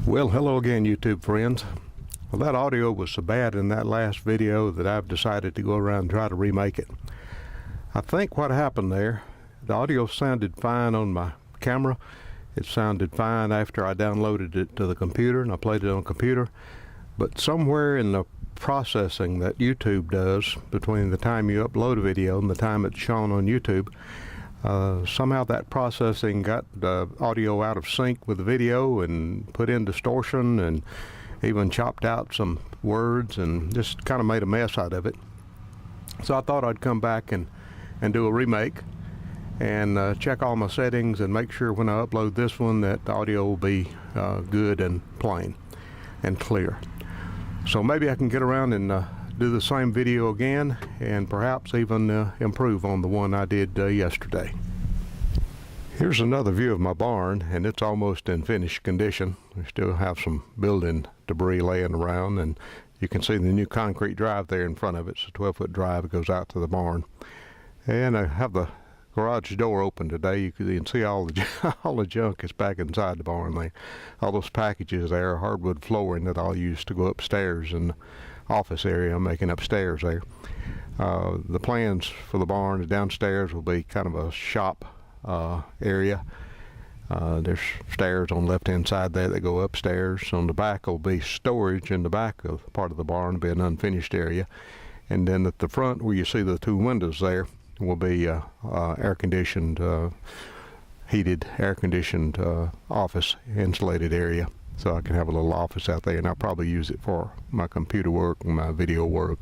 Well, hello again, YouTube friends. Well, that audio was so bad in that last video that I've decided to go around and try to remake it. I think what happened there, the audio sounded fine on my camera. It sounded fine after I downloaded it to the computer and I played it on the computer. But somewhere in the processing that YouTube does between the time you upload a video and the time it's shown on YouTube, somehow that processing got the audio out of sync with the video and put in distortion and even chopped out some words and just kind of made a mess out of it. So I thought I'd come back and do a remake and check all my settings and make sure when I upload this one that the audio will be good and plain and clear. So maybe I can get around and do the same video again and perhaps even improve on the one I did yesterday. Here's another view of my barn, and it's almost in finished condition. We still have some building debris laying around, and you can see the new concrete drive there in front of it. It's a 12-foot drive that goes out to the barn. And I have the garage door open today. You can see all the junk is back inside the barn there. All those packages there are hardwood flooring that I'll use to go upstairs and office area I'm making upstairs there. The plans for the barn downstairs will be kind of a shop area. There's stairs on the left hand side there that go upstairs. On the back will be storage in the back of part of the barn, will be an unfinished area. And then at the front where you see the two windows there will be air conditioned, heated, air conditioned office insulated area. So I can have a little office out there, and I'll probably use it for my computer work and my video work,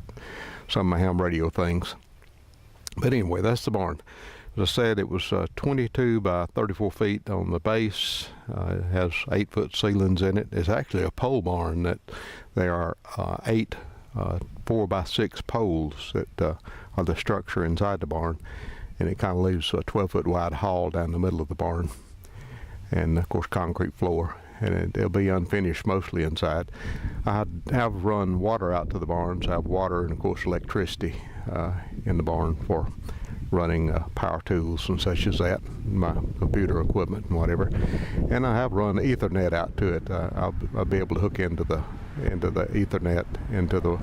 some of my ham radio things. But anyway, that's the barn. As I said, it was 22 by 34 feet on the base. It has 8-foot ceilings in it. It's actually a pole barn. That there are 8 4 by 6 poles that are the structure inside the barn, and it kind of leaves a 12-foot wide hall down the middle of the barn, and of course concrete floor. And it'll be unfinished mostly inside. I have run water out to the barns. I have water and of course electricity in the barn for running power tools and such as that, my computer equipment and whatever. And I have run Ethernet out to it. I'll be able to hook into the Ethernet into the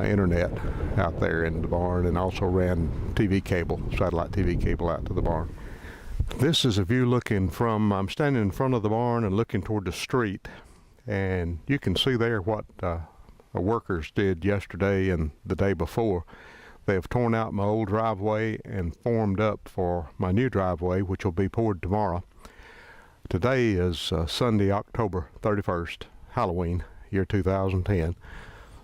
internet out there in the barn, and also ran TV cable, satellite TV cable out to the barn. This is a view looking from, I'm standing in front of the barn and looking toward the street, and you can see there what the workers did yesterday and the day before. They have torn out my old driveway and formed up for my new driveway, which will be poured tomorrow. Today is Sunday, October 31st, Halloween, year 2010.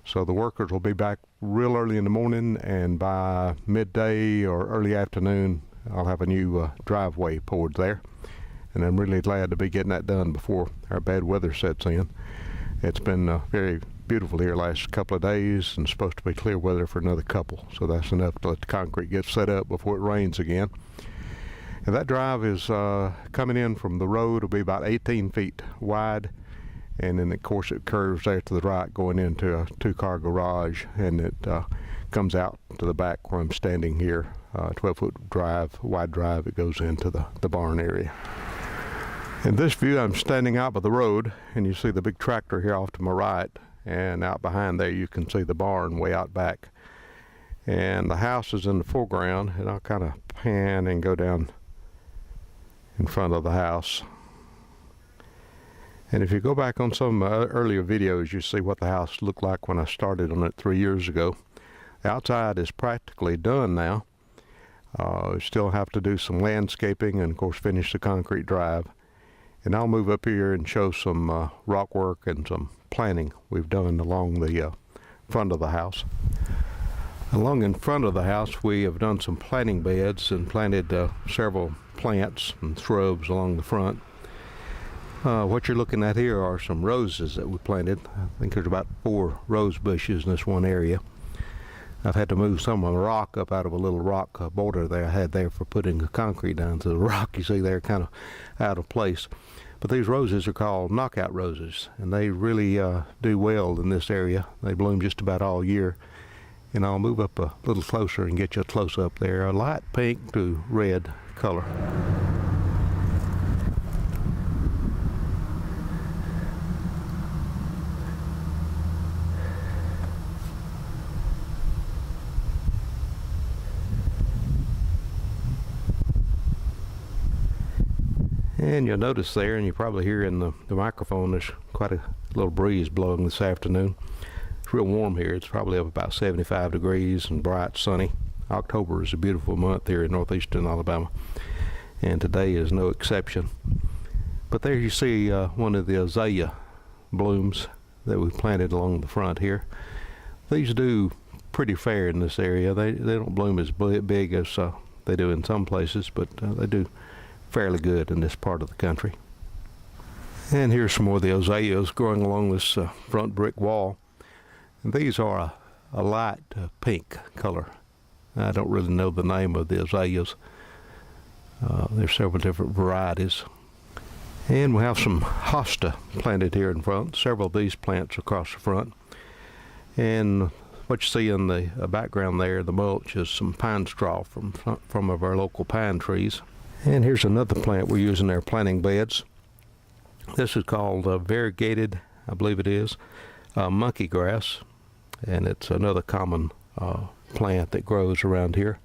So the workers will be back real early in the morning, and by midday or early afternoon I'll have a new driveway poured there, and I'm really glad to be getting that done before our bad weather sets in. It's been very beautiful here last couple of days, and supposed to be clear weather for another couple, so that's enough to let the concrete get set up before it rains again. And that drive is coming in from the road. It'll be about 18 feet wide, and then of course it curves there to the right going into a 2-car garage, and it comes out to the back where I'm standing here. 12-foot drive, wide drive, it goes into the barn area. In this view, I'm standing out by the road, and you see the big tractor here off to my right, and out behind there you can see the barn way out back. And the house is in the foreground, and I'll kind of pan and go down in front of the house. And if you go back on some earlier videos, you see what the house looked like when I started on it 3 years ago. The outside is practically done now. Still have to do some landscaping and of course finish the concrete drive. And I'll move up here and show some rock work and some planting we've done along the front of the house. Along in front of the house we have done some planting beds and planted several plants and shrubs along the front. What you're looking at here are some roses that we planted. I think there's about 4 rose bushes in this one area. I've had to move some of the rock up out of a little rock boulder there I had there for putting the concrete down to the rock. You see they're kind of out of place. But these roses are called knockout roses, and they really do well in this area. They bloom just about all year. And I'll move up a little closer and get you a close-up there. A light pink to red color. And you'll notice there, and you probably hear in the microphone, there's quite a little breeze blowing this afternoon. It's real warm here. It's probably up about 75 degrees and bright, sunny. October is a beautiful month here in northeastern Alabama, and today is no exception. But there you see one of the azalea blooms that we planted along the front here. These do pretty fair in this area. They don't bloom as big as they do in some places, but they do fairly good in this part of the country. And here's some more of the azaleas growing along this front brick wall. And these are a light pink color. I don't really know the name of the azaleas. There's several different varieties. And we have some hosta planted here in front, several of these plants across the front. And what you see in the background there, the mulch, is some pine straw from of our local pine trees. And here's another plant we're using in our planting beds. This is called variegated, I believe it is, monkey grass. And it's another common plant that grows around here.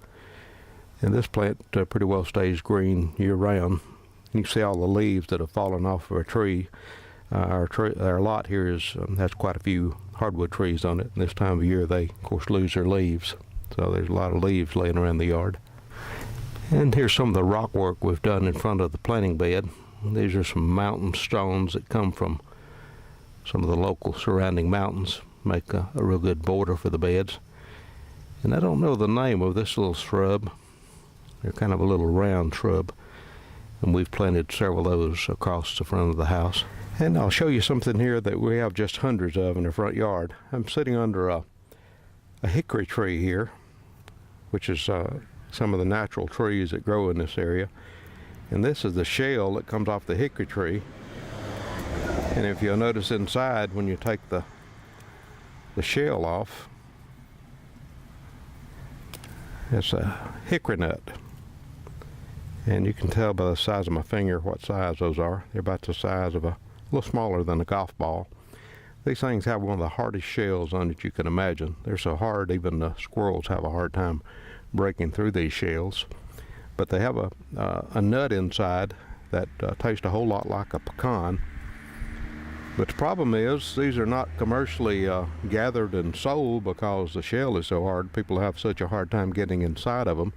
And this plant pretty well stays green year-round. You can see all the leaves that have fallen off of our tree. Our lot here has quite a few hardwood trees on it. And this time of year, they, of course, lose their leaves. So there's a lot of leaves laying around the yard. And here's some of the rock work we've done in front of the planting bed. These are some mountain stones that come from some of the local surrounding mountains. Make a real good border for the beds. And I don't know the name of this little shrub. They're kind of a little round shrub. And we've planted several of those across the front of the house. And I'll show you something here that we have just hundreds of in the front yard. I'm sitting under a hickory tree here, which is some of the natural trees that grow in this area. And this is the shell that comes off the hickory tree. And if you'll notice inside, when you take the shell off, it's a hickory nut. And you can tell by the size of my finger what size those are. They're about the size of a little smaller than a golf ball. These things have one of the hardest shells on it you can imagine. They're so hard even the squirrels have a hard time breaking through these shells. But they have a nut inside that tastes a whole lot like a pecan. But the problem is these are not commercially gathered and sold because the shell is so hard. People have such a hard time getting inside of them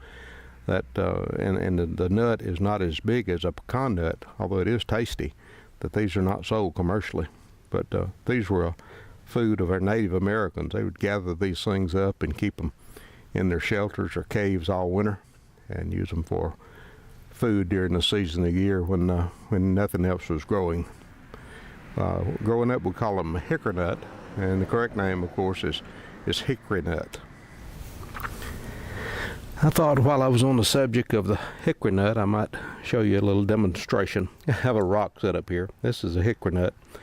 that and the nut is not as big as a pecan nut, although it is tasty, that these are not sold commercially. But these were a food of our Native Americans. They would gather these things up and keep them in their shelters or caves all winter and use them for food during the season of the year when nothing else was growing. Growing up, we call them hickory nut, and the correct name, of course, is hickory nut. I thought while I was on the subject of the hickory nut, I might show you a little demonstration. I have a rock set up here. This is a hickory nut. I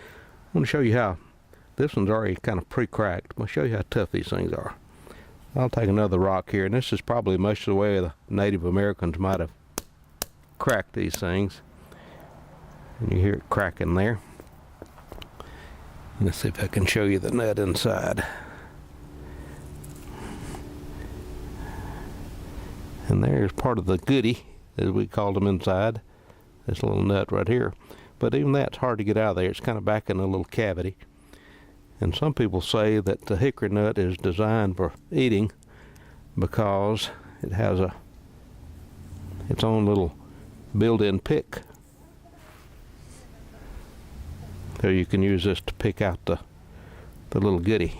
want to show you how, this one's already kind of pre-cracked. I'm going to show you how tough these things are. I'll take another rock here, and this is probably much the way the Native Americans might have cracked these things. And you hear it cracking there. Let's see if I can show you the nut inside. And there's part of the goodie, as we called them inside, this little nut right here. But even that's hard to get out of there. It's kind of back in a little cavity. And some people say that the hickory nut is designed for eating because it has its own little built-in pick. So you can use this to pick out the little goodie.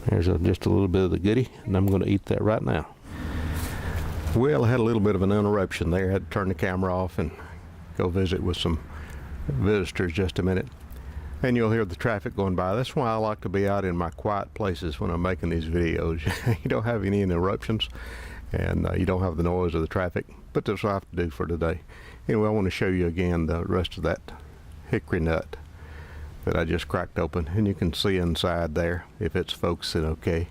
There's just a little bit of the goodie, and I'm going to eat that right now. Well, I had a little bit of an interruption there. I had to turn the camera off and go visit with some visitors just a minute. And you'll hear the traffic going by. That's why I like to be out in my quiet places when I'm making these videos. You don't have any interruptions, and you don't have the noise of the traffic. But that's what I have to do for today. Anyway, I want to show you again the rest of that hickory nut that I just cracked open. And you can see inside there, if it's focusing okay,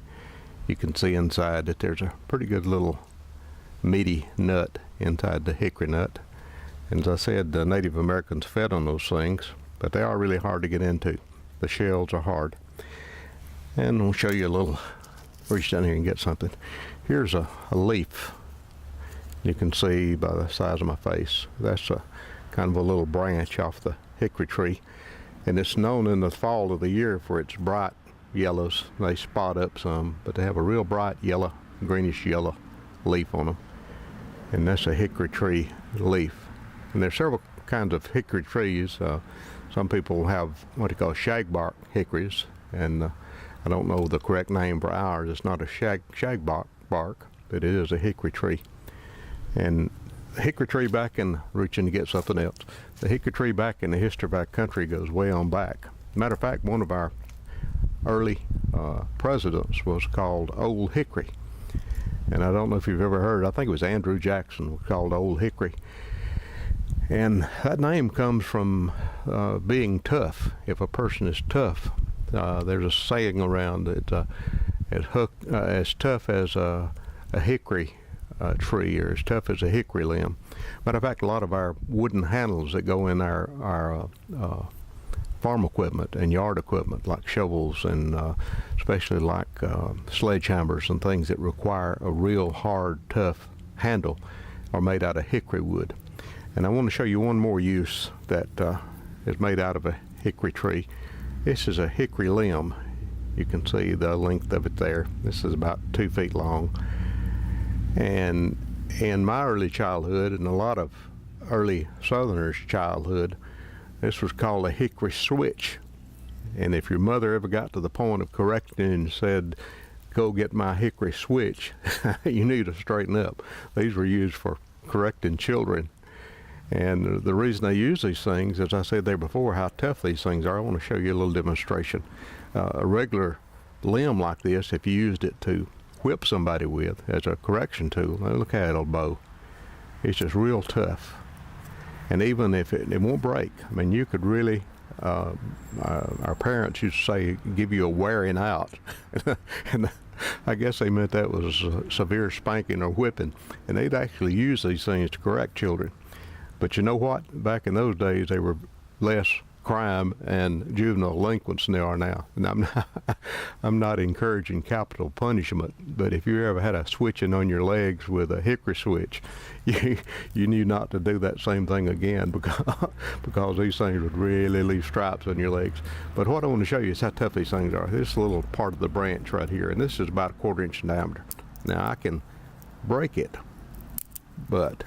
you can see inside that there's a pretty good little meaty nut inside the hickory nut. And as I said, the Native Americans fed on those things, but they are really hard to get into. The shells are hard. And I'll show you a little, reach down here and get something. Here's a leaf. You can see by the size of my face, that's a kind of a little branch off the hickory tree. And it's known in the fall of the year for its bright yellows. They spot up some, but they have a real bright yellow, greenish yellow leaf on them. And that's a hickory tree leaf. And there's several kinds of hickory trees. Some people have what they call shagbark hickories, and I don't know the correct name for ours. It's not a shagbark, but it is a hickory tree. And the hickory tree back in, reaching to get something else, the hickory tree back in the history of our country goes way on back. Matter of fact, one of our early presidents was called Old Hickory. And I don't know if you've ever heard, I think it was Andrew Jackson was called Old Hickory. And that name comes from being tough. If a person is tough, there's a saying around that as tough as a hickory tree, or as tough as a hickory limb. Matter of fact, a lot of our wooden handles that go in our farm equipment and yard equipment, like shovels and especially like sledgehammers and things that require a real hard, tough handle, are made out of hickory wood. And I want to show you one more use that is made out of a hickory tree. This is a hickory limb. You can see the length of it there. This is about 2 feet long. And in my early childhood, and a lot of early Southerners' childhood, this was called a hickory switch. And if your mother ever got to the point of correcting and said, "Go get my hickory switch," you need to straighten up. These were used for correcting children. And the reason they use these things, as I said there before, how tough these things are, I want to show you a little demonstration. A regular limb like this, if you used it to whip somebody with as a correction tool, look at it'll bow. It's just real tough. And even if it won't break, I mean, you could really, our parents used to say, give you a wearing out. And I guess they meant that was a severe spanking or whipping. And they'd actually use these things to correct children. But you know what? Back in those days, they were less crime and juvenile delinquents than they are now. And I'm not encouraging capital punishment, but if you ever had a switching on your legs with a hickory switch, you knew not to do that same thing again, because these things would really leave stripes on your legs. But what I want to show you is how tough these things are. This little part of the branch right here, and this is about 1/4 inch in diameter. Now I can break it, but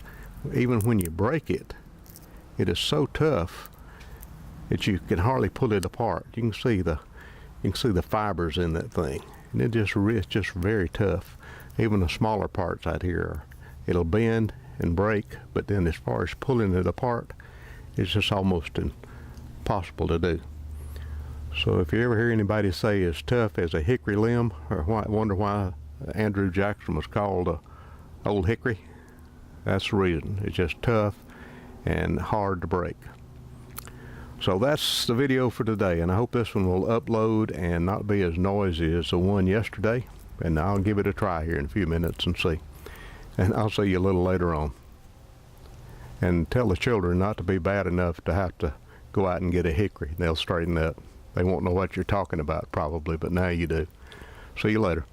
even when you break it, it is so tough that you can hardly pull it apart. You can see the fibers in that thing, and it's just very tough. Even the smaller parts out here, it'll bend and break, but then as far as pulling it apart, it's just almost impossible to do. So if you ever hear anybody say as tough as a hickory limb, or wonder why Andrew Jackson was called Old Hickory, that's the reason. It's just tough and hard to break. So that's the video for today, and I hope this one will upload and not be as noisy as the one yesterday. And I'll give it a try here in a few minutes and see. And I'll see you a little later on. And tell the children not to be bad enough to have to go out and get a hickory. They'll straighten up. They won't know what you're talking about probably, but now you do. See you later.